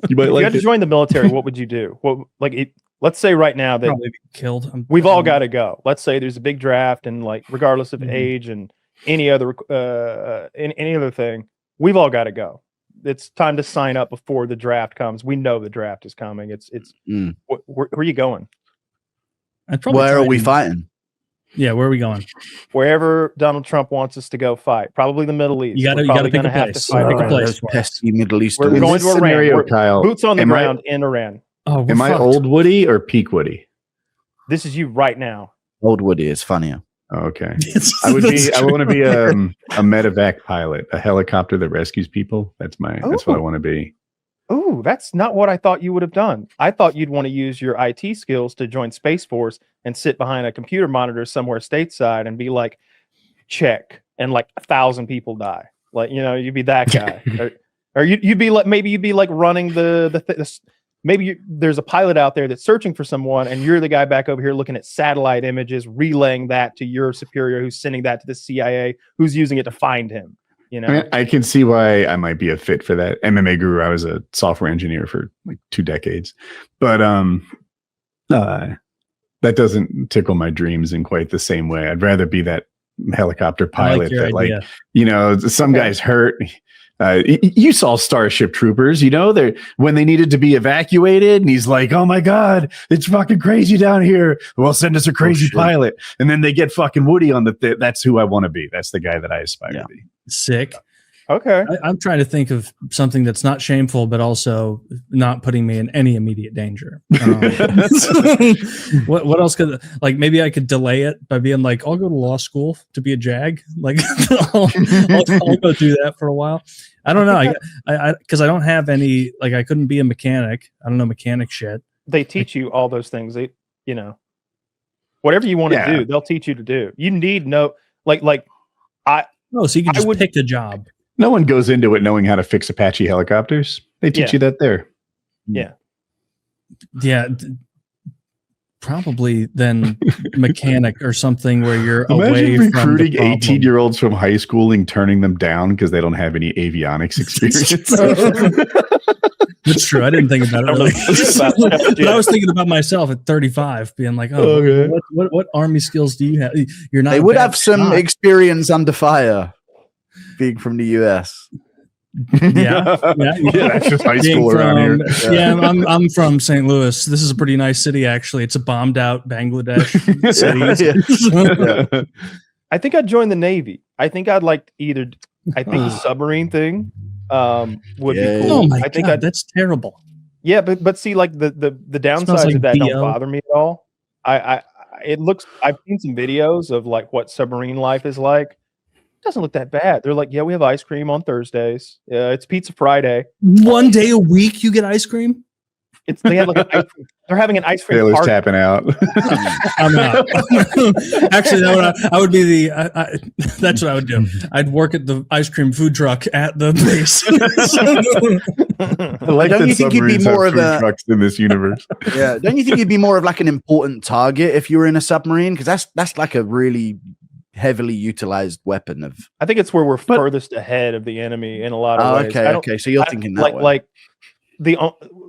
You might if you had to join the military, what would you do? Let's say right now that probably be killed. We've all got to go. Let's say there's a big draft, and like regardless of age and any other thing, we've all got to go. It's time to sign up before the draft comes. We know the draft is coming. Where are you going? Where are we fighting? Yeah, where are we going? Wherever Donald Trump wants us to go fight. Probably the Middle East. You got to pick a place. Pick a place. Pesky Middle East. We're going to Iran. Kyle, boots on the ground in Iran. Oh, am I old Woody or peak Woody? This is you right now. Old Woody is funnier. Oh, okay. I want to be a medevac pilot, a helicopter that rescues people. That's what I want to be. Oh, that's not what I thought you would have done. I thought you'd want to use your IT skills to join Space Force and sit behind a computer monitor somewhere stateside and be like, check, and like 1,000 people die. Like, you'd be that guy. or you'd be like, maybe you'd be like running maybe there's a pilot out there that's searching for someone, and you're the guy back over here looking at satellite images, relaying that to your superior, who's sending that to the CIA, who's using it to find him. I can see why I might be a fit for that. MMA Guru, I was a software engineer for like 2 decades, but that doesn't tickle my dreams in quite the same way. I'd rather be that helicopter pilot some guy's hurt. You saw Starship Troopers, when they needed to be evacuated, and he's like, "Oh my God, it's fucking crazy down here. Well, send us a crazy pilot," and then they get fucking Woody on that's who I want to be. That's the guy that I aspire to be. Sick. Okay. I'm trying to think of something that's not shameful, but also not putting me in any immediate danger. What else could, maybe I could delay it by being like, I'll go to law school to be a JAG. Like I'll go do that for a while. I don't know. Because I don't have any, I couldn't be a mechanic. I don't know mechanic shit. They teach you all those things. Whatever you want to do, they'll teach you to do. You need so you can just pick a job. No one goes into it knowing how to fix Apache helicopters. They teach you that there. Yeah. Yeah. Probably then mechanic or something where you're away from recruiting 18-year-olds from high school and turning them down because they don't have any avionics experience. That's true. I didn't think about it really. But I was thinking about myself at 35 being like, what Army skills do you have? You're not. They would have some experience under fire being from the US. Yeah, that's just high school around here. Yeah, I'm from St. Louis. This is a pretty nice city, actually. It's a bombed out Bangladesh city. I think I'd join the Navy. I think I'd like the submarine thing would be cool. Oh my God, that's terrible. Yeah, but see, like the downsides of that don't bother me at all. I've seen some videos of like what submarine life is like. Doesn't look that bad. They're like, yeah, we have ice cream on Thursdays. It's Pizza Friday. One day a week you get ice cream? They have like they're having an ice cream Taylor's party. tapping out. I'm out. Actually, I would be that's what I would do. I'd work at the ice cream food truck at the base. Don't you think you'd be more of a trucks in this universe? Yeah. Don't you think you'd be more of like an important target if you were in a submarine? Because that's like a really heavily utilized weapon of. I think it's where we're furthest ahead of the enemy in a lot of ways. Okay. So you're thinking that way.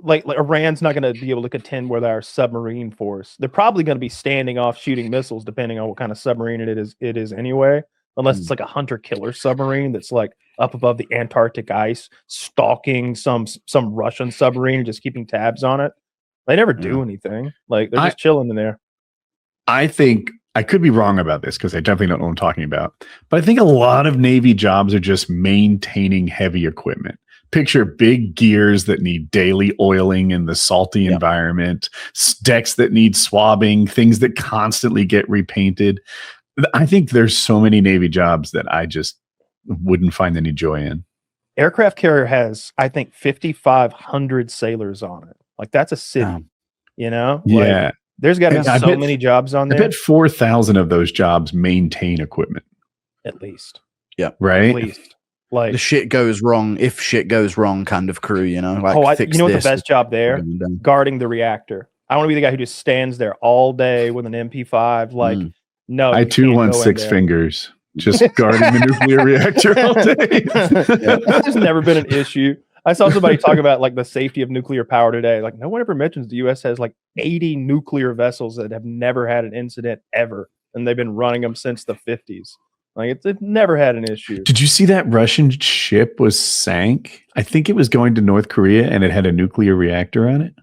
Like Iran's not going to be able to contend with our submarine force. They're probably going to be standing off shooting missiles, depending on what kind of submarine it is anyway. Unless it's like a hunter-killer submarine that's like up above the Antarctic ice, stalking some Russian submarine and just keeping tabs on it. They never do anything. Like they're just chilling in there. I think I could be wrong about this because I definitely don't know what I'm talking about. But I think a lot of Navy jobs are just maintaining heavy equipment. Picture big gears that need daily oiling in the salty environment, decks that need swabbing, things that constantly get repainted. I think there's so many Navy jobs that I just wouldn't find any joy in. Aircraft carrier has, I think, 5,500 sailors on it. Like that's a city, Yeah. Like, there's got to be many jobs on there. I bet 4,000 of those jobs maintain equipment. At least. Yeah. Right? At least. Like the shit goes wrong, if shit goes wrong kind of crew, Like, what the best job there? Guarding the reactor. I want to be the guy who just stands there all day with an MP5. Like, no. I too want 6 fingers. Just guarding the nuclear reactor all day. There's never been an issue. I saw somebody talk about like the safety of nuclear power today. Like no one ever mentions the U.S. has like 80 nuclear vessels that have never had an incident ever, and they've been running them since the 50s. Like it's never had an issue. Did you see that Russian ship was sank? I think it was going to North Korea and it had a nuclear reactor on it.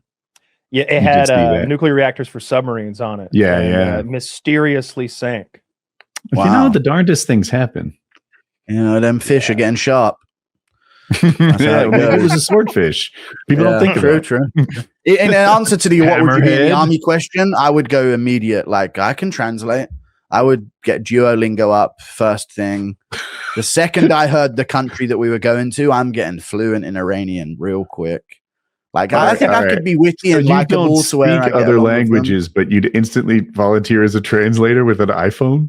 Yeah, it had nuclear reactors for submarines on it. Yeah, and, mysteriously sank. Wow. You know, the darndest things happen. You know, them fish are getting sharp. Yeah, maybe it was a swordfish. People don't think about it. True. In answer to the what would you be in the army question, I would go immediate. Like, I can translate. I would get Duolingo up first thing. The second I heard the country that we were going to, I'm getting fluent in Iranian real quick. Like, I think I could be witty and likable to where I get other languages, but you'd instantly volunteer as a translator with an iPhone?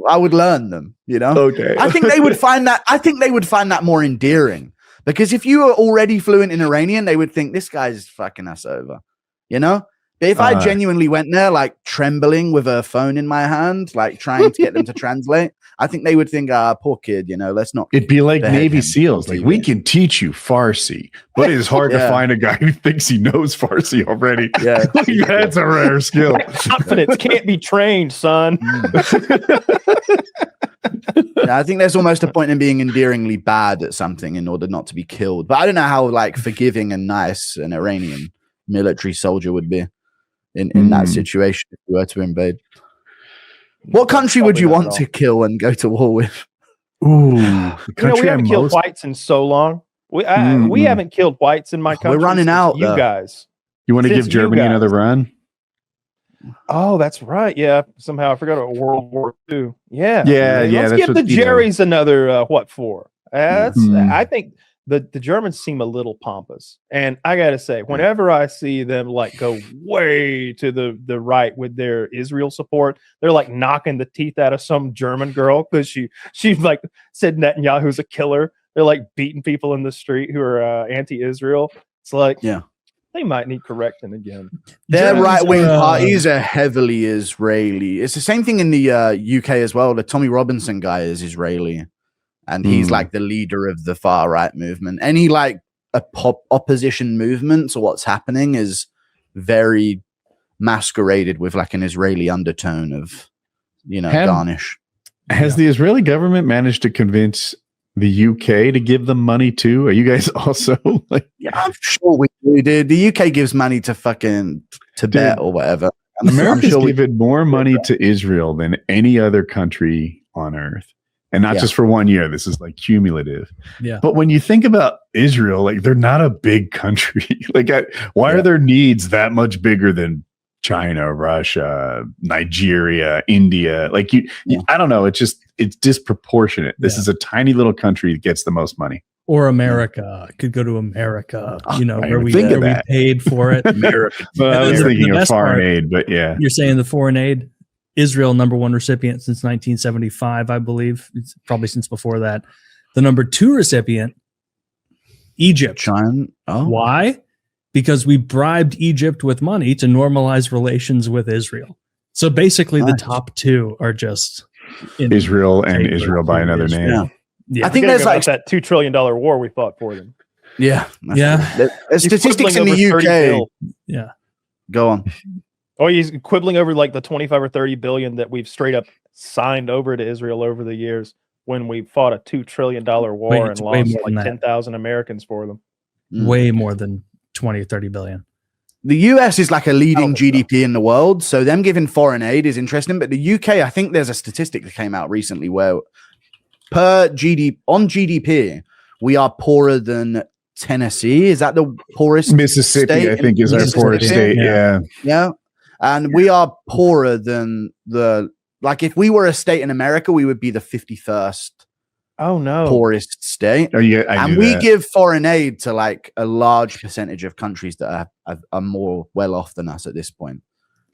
I would learn them, you know? Okay. I think they would find that more endearing, because if you were already fluent in Iranian, they would think this guy's fucking us over, you know? But if I genuinely went there, like trembling with a phone in my hand, like trying to get them to translate, I think they would think, poor kid, you know, let's not. It'd be like Navy SEALs. Like, we can teach you Farsi, but it is hard to find a guy who thinks he knows Farsi already. Yeah. That's a rare skill. Confidence can't be trained, son. Yeah, I think there's almost a point in being endearingly bad at something in order not to be killed. But I don't know how like forgiving and nice an Iranian military soldier would be in that situation if we were to invade. What country would you want to kill and go to war with? Ooh, we haven't killed whites in so long. We haven't killed whites in my country. We're running out. You guys. You want to give Germany another run? Oh, that's right. Yeah. Somehow I forgot about World War II. Yeah. Let's give the Jerry's another what for? I think the Germans seem a little pompous, and I gotta say, whenever I see them like go way to the right with their Israel support, they're like knocking the teeth out of some German girl because she like said Netanyahu's a killer. They're like beating people in the street who are anti-Israel. It's like, they might need correcting again. Their right-wing parties are heavily Israeli. It's the same thing in the UK as well. The Tommy Robinson guy is Israeli. And he's like the leader of the far right movement. Any like opposition movements or what's happening is very masqueraded with like an Israeli undertone of, you know, garnish. Has the Israeli government managed to convince the UK to give them money too? Are you guys also like? Yeah, I'm sure we do, dude. The UK gives money to fucking Tibet or whatever. America's given more money to Israel than any other country on earth. And not just for 1 year. This is like cumulative. Yeah. But when you think about Israel, like they're not a big country. Like, why are their needs that much bigger than China, Russia, Nigeria, India? Like I don't know. It's disproportionate. This is a tiny little country that gets the most money. Or America could go to America, you know, where we paid for it. America. Well, I was thinking of foreign aid, but yeah. You're saying the foreign aid? Israel, number one recipient since 1975, I believe. It's probably since before that. The number two recipient, Egypt. China. Oh. Why? Because we bribed Egypt with money to normalize relations with Israel. So basically, the top two are just Israel and Israel by another name. Yeah. I think there's like that $2 trillion war we fought for them. Yeah. Yeah. There's statistics in the UK. Yeah. Go on. Oh, he's quibbling over like the 25 or 30 billion that we've straight up signed over to Israel over the years when we fought a $2 trillion war and lost like 10,000 Americans for them. Way more than 20 or 30 billion. The US is like a leading GDP in the world, so them giving foreign aid is interesting. But the UK, I think there's a statistic that came out recently where on GDP, we are poorer than Tennessee. Is that the poorest? Mississippi, I think, is our poorest state. Yeah. And we are poorer than like if we were a state in America, we would be the 51st poorest state. And we give foreign aid to like a large percentage of countries that are more well off than us at this point.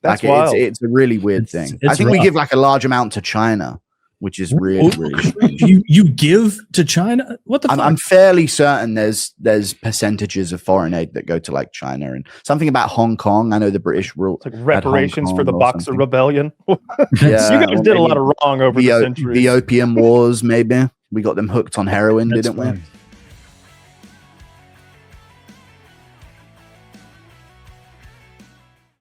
That's like wild. It's a really weird thing. I think we give like a large amount to China, which is really strange. You give to China? What the fuck? I'm fairly certain there's percentages of foreign aid that go to like China and something about Hong Kong. I know the British rule like reparations for the Boxer Rebellion. You guys did a lot of wrong over the centuries. The Opium Wars, maybe. We got them hooked on heroin, didn't we?